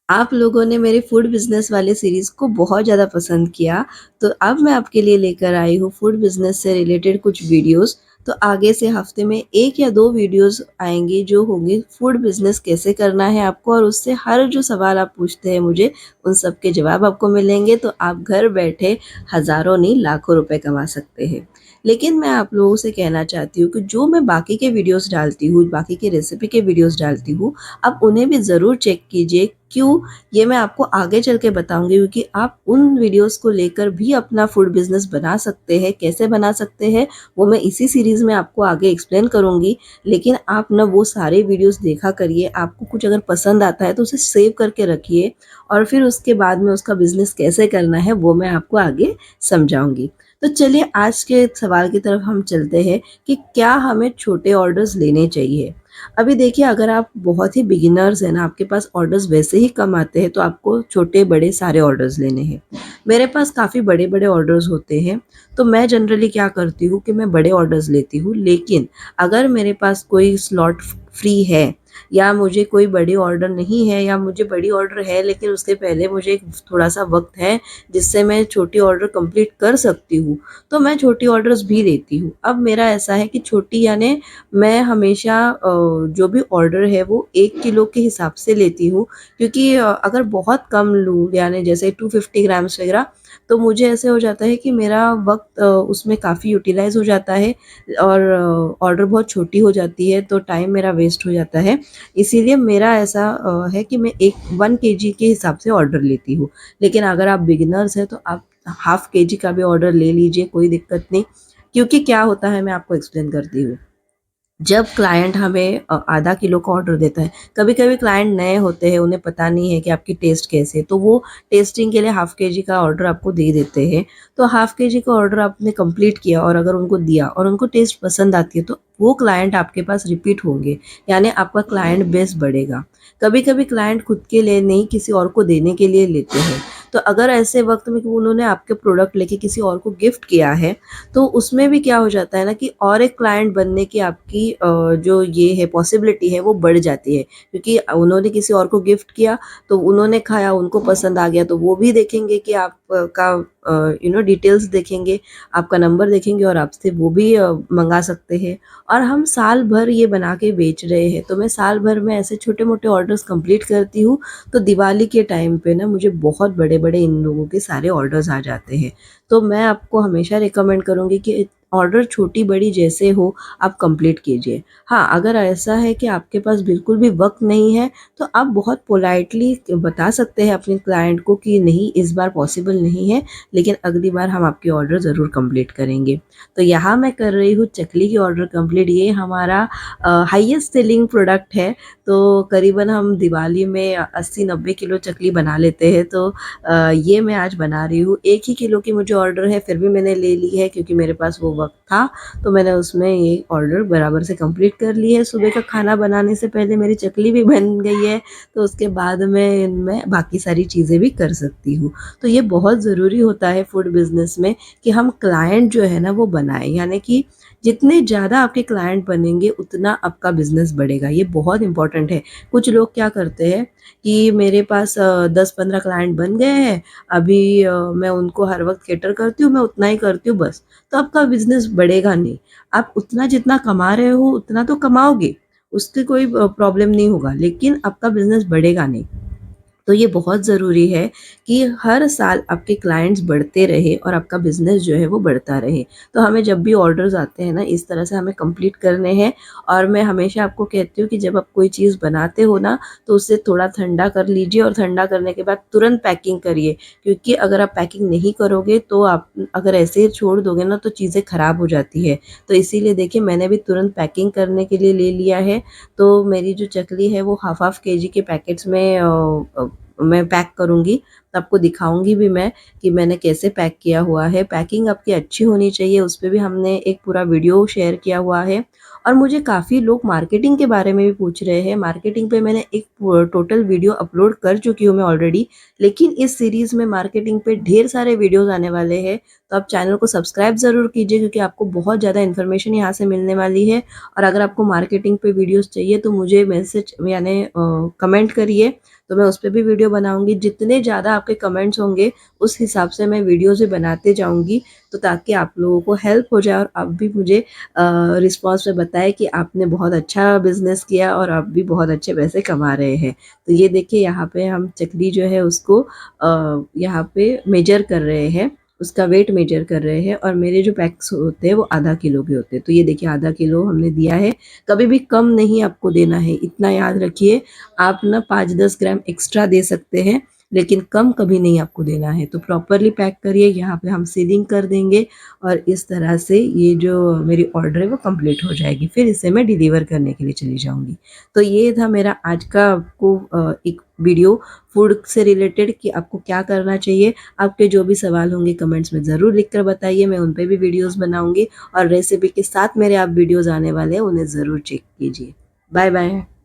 आप लोगों ने मेरे फूड बिज़नेस वाले सीरीज़ को बहुत ज़्यादा पसंद किया, तो अब मैं आपके लिए लेकर आई हूँ फूड बिज़नेस से रिलेटेड कुछ वीडियोज़। तो आगे से हफ़्ते में 1 या 2 वीडियोज़ आएँगी जो होंगी फूड बिज़नेस कैसे करना है आपको, और उससे हर जो सवाल आप पूछते हैं मुझे, उन सब के जवाब आपको मिलेंगे, तो आप घर बैठे हज़ारों नहीं लाखों रुपए कमा सकते हैं। लेकिन मैं आप लोगों से कहना चाहती हूँ कि जो मैं बाकी के वीडियोज़ डालती हूँ, बाकी के रेसिपी के वीडियोज़ डालती हूँ, आप उन्हें भी ज़रूर चेक कीजिए। क्यों? ये मैं आपको आगे चल के बताऊँगी, क्योंकि आप उन वीडियोज़ को लेकर भी अपना फूड बिज़नेस बना सकते हैं। कैसे बना सकते हैं, वो मैं इसी सीरीज़ में आपको आगे एक्सप्लेन करूँगी। लेकिन आप ना वो सारे वीडियोज़ देखा करिए, आपको कुछ अगर पसंद आता है तो उसे सेव करके रखिए, और फिर उसके बाद में उसका बिज़नेस कैसे करना है वो मैं आपको आगे समझाऊँगी। तो चलिए आज के सवाल की तरफ हम चलते हैं कि क्या हमें छोटे ऑर्डर्स लेने चाहिए? अभी देखिए, अगर आप बहुत ही बिगिनर्स हैं ना, आपके पास ऑर्डर्स वैसे ही कम आते हैं, तो आपको छोटे-बड़े सारे ऑर्डर्स लेने हैं। मेरे पास काफ़ी बड़े-बड़े ऑर्डर्स होते हैं, तो मैं जनरली क्या करती हूँ कि मैं बड़े ऑर्डर्स लेती हूँ। लेकिन अगर मेरे पास कोई स्लॉट फ्री है, या मुझे कोई बड़ी ऑर्डर नहीं है, या मुझे बड़ी ऑर्डर है लेकिन उसके पहले मुझे एक थोड़ा-सा वक़्त है जिससे मैं छोटी ऑर्डर कंप्लीट कर सकती हूँ, तो मैं छोटी ऑर्डर्स भी लेती हूँ। अब मेरा ऐसा है कि छोटी यानी मैं हमेशा जो भी ऑर्डर है वो 1 किलो के हिसाब से लेती हूँ, क्योंकि अगर बहुत कम लूँ यानी जैसे 250 ग्राम्स वगैरह, तो मुझे ऐसे हो जाता है कि मेरा वक़्त उसमें काफ़ी यूटिलाइज़ हो जाता है, और ऑर्डर बहुत छोटी हो जाती है, तो टाइम मेरा वेस्ट हो जाता है। इसीलिए मेरा ऐसा है कि मैं 1 केजी के हिसाब से ऑर्डर लेती हूँ। लेकिन अगर आप बिगिनर्स हैं तो आप हाफ़ केजी का भी ऑर्डर ले लीजिए, कोई दिक्कत नहीं। क्योंकि क्या होता है, मैं आपको एक्सप्लेन करती हूँ। जब क्लाइंट हमें आधा किलो का ऑर्डर देता है, कभी-कभी क्लाइंट नए होते हैं, उन्हें पता नहीं है कि आपकी टेस्ट कैसे है, तो वो टेस्टिंग के लिए हाफ़ केजी का ऑर्डर आपको दे देते हैं। तो हाफ़ केजी का ऑर्डर आपने कंप्लीट किया और अगर उनको दिया और उनको टेस्ट पसंद आती है, तो वो क्लाइंट आपके पास रिपीट होंगे, यानी आपका क्लाइंट बेस बढ़ेगा। कभी-कभी क्लाइंट खुद के लिए नहीं, किसी और को देने के लिए लेते हैं। तो अगर ऐसे वक़्त में कि उन्होंने आपके प्रोडक्ट लेके किसी और को गिफ्ट किया है, तो उसमें भी क्या हो जाता है ना कि और एक क्लाइंट बनने की आपकी जो ये है पॉसिबिलिटी है वो बढ़ जाती है, क्योंकि उन्होंने किसी और को गिफ्ट किया, तो उन्होंने खाया, उनको पसंद आ गया, तो वो भी देखेंगे कि आप का डिटेल्स देखेंगे, आपका नंबर देखेंगे और आपसे वो भी मंगा सकते हैं। और हम साल भर ये बना के बेच रहे हैं, तो मैं साल भर में ऐसे छोटे-मोटे ऑर्डर्स कंप्लीट करती हूँ, तो दिवाली के टाइम पे ना मुझे बहुत बड़े-बड़े इन लोगों के सारे ऑर्डर्स आ जाते हैं। तो मैं आपको हमेशा रिकमेंड करूँगी कि ऑर्डर छोटी-बड़ी जैसे हो, आप कंप्लीट कीजिए। हाँ, अगर ऐसा है कि आपके पास बिल्कुल भी वक़्त नहीं है, तो आप बहुत पोलाइटली बता सकते हैं अपने क्लाइंट को कि नहीं, इस बार पॉसिबल नहीं है, लेकिन अगली बार हम आपकी ऑर्डर ज़रूर कंप्लीट करेंगे। तो यहाँ मैं कर रही हूँ चकली की ऑर्डर कंप्लीट, ये हमारा हाईएस्ट सेलिंग प्रोडक्ट है, तो करीबन हम दिवाली में 80-90 किलो चकली बना लेते हैं, तो ये मैं आज बना रही हूँ। 1 ही किलो की मुझे ऑर्डर है, फिर भी मैंने ले ली है क्योंकि मेरे पास वो वक़्त था, तो मैंने उसमें ये ऑर्डर बराबर से कंप्लीट कर ली है। सुबह का खाना बनाने से पहले मेरी चकली भी बन गई है, तो उसके बाद मैं बाकी सारी चीज़ें भी कर सकती हूँ। तो ये बहुत ज़रूरी होता है फूड बिज़नेस में कि हम क्लाइंट जो है ना वो बनाएँ, यानी कि जितने ज़्यादा आपके क्लाइंट बनेंगे उतना आपका बिज़नेस बढ़ेगा, ये बहुत इम्पोर्टेंट है। कुछ लोग क्या करते हैं कि मेरे पास 10-15 क्लाइंट बन गए हैं, अभी मैं उनको हर वक़्त कैटर करती हूँ, मैं उतना ही करती हूँ बस। तो आपका बिज़नेस बढ़ेगा नहीं। आप उतना जितना कमा रहे हो उतना तो कमाओगे, उसकी कोई प्रॉब्लम नहीं होगा, लेकिन आपका बिज़नेस बढ़ेगा नहीं। तो ये बहुत ज़रूरी है कि हर साल आपके क्लाइंट्स बढ़ते रहे और आपका बिज़नेस जो है वो बढ़ता रहे। तो हमें जब भी ऑर्डर्स आते हैं ना, इस तरह से हमें कंप्लीट करने हैं, और मैं हमेशा आपको कहती हूँ कि जब आप कोई चीज़ बनाते हो ना, तो उसे थोड़ा ठंडा कर लीजिए और ठंडा करने के बाद तुरंत पैकिंग करिए, क्योंकि अगर आप पैकिंग नहीं करोगे तो आप अगर ऐसे ही छोड़ दोगे ना तो चीज़ें ख़राब हो जाती है। तो इसीलिए देखिए, मैंने भी तुरंत पैकिंग करने के लिए ले लिया है, तो मेरी जो चकली है वो हाफ़-हाफ़ केजी के पैकेट्स में मैं पैक करूँगी, तो आपको दिखाऊँगी भी मैं कि मैंने कैसे पैक किया हुआ है। पैकिंग आपकी अच्छी होनी चाहिए, उस पे भी हमने एक पूरा वीडियो शेयर किया हुआ है। और मुझे काफ़ी लोग मार्केटिंग के बारे में भी पूछ रहे हैं। मार्केटिंग पे मैंने एक टोटल वीडियो अपलोड कर चुकी हूँ मैं ऑलरेडी, लेकिन इस सीरीज़ में मार्केटिंग पे ढेर सारे वीडियोज़ आने वाले हैं, तो आप चैनल को सब्सक्राइब ज़रूर कीजिए, क्योंकि आपको बहुत ज़्यादा इन्फॉर्मेशन यहाँ से मिलने वाली है। और अगर आपको मार्केटिंग पे वीडियोज़ चाहिए तो मुझे मैसेज यानी कमेंट करिए, तो मैं उस पे भी वीडियो बनाऊँगी। जितने ज़्यादा आपके कमेंट्स होंगे उस हिसाब से मैं वीडियोज़ भी बनाते जाऊँगी, तो ताकि आप लोगों को हेल्प हो जाए और आप भी मुझे रिस्पॉन्स में बताएँ कि आपने बहुत अच्छा बिज़नेस किया और आप भी बहुत अच्छे पैसे कमा रहे हैं। तो ये देखिए यहाँ पे हम चकली जो है उसको यहाँ पे मेजर कर रहे हैं, उसका वेट मेजर कर रहे हैं और मेरे जो पैक्स होते हैं वो आधा किलो के होते हैं। तो ये देखिए आधा किलो हमने दिया है। कभी भी कम नहीं आपको देना है, इतना याद रखिए। आप ना 5-10 ग्राम एक्स्ट्रा दे सकते हैं, लेकिन कम कभी नहीं आपको देना है। तो प्रॉपरली पैक करिए, यहाँ पे हम सीलिंग कर देंगे और इस तरह से ये जो मेरी ऑर्डर है वो कंप्लीट हो जाएगी। फिर इसे मैं डिलीवर करने के लिए चली जाऊँगी। तो ये था मेरा आज का आपको एक वीडियो फूड से रिलेटेड कि आपको क्या करना चाहिए। आपके जो भी सवाल होंगे कमेंट्स में ज़रूर लिख कर बताइए, मैं उन पे भी वीडियोज़ बनाऊँगी और रेसिपी के साथ मेरे आप वीडियोज़ आने वाले हैं, उन्हें ज़रूर चेक कीजिए। Bye bye.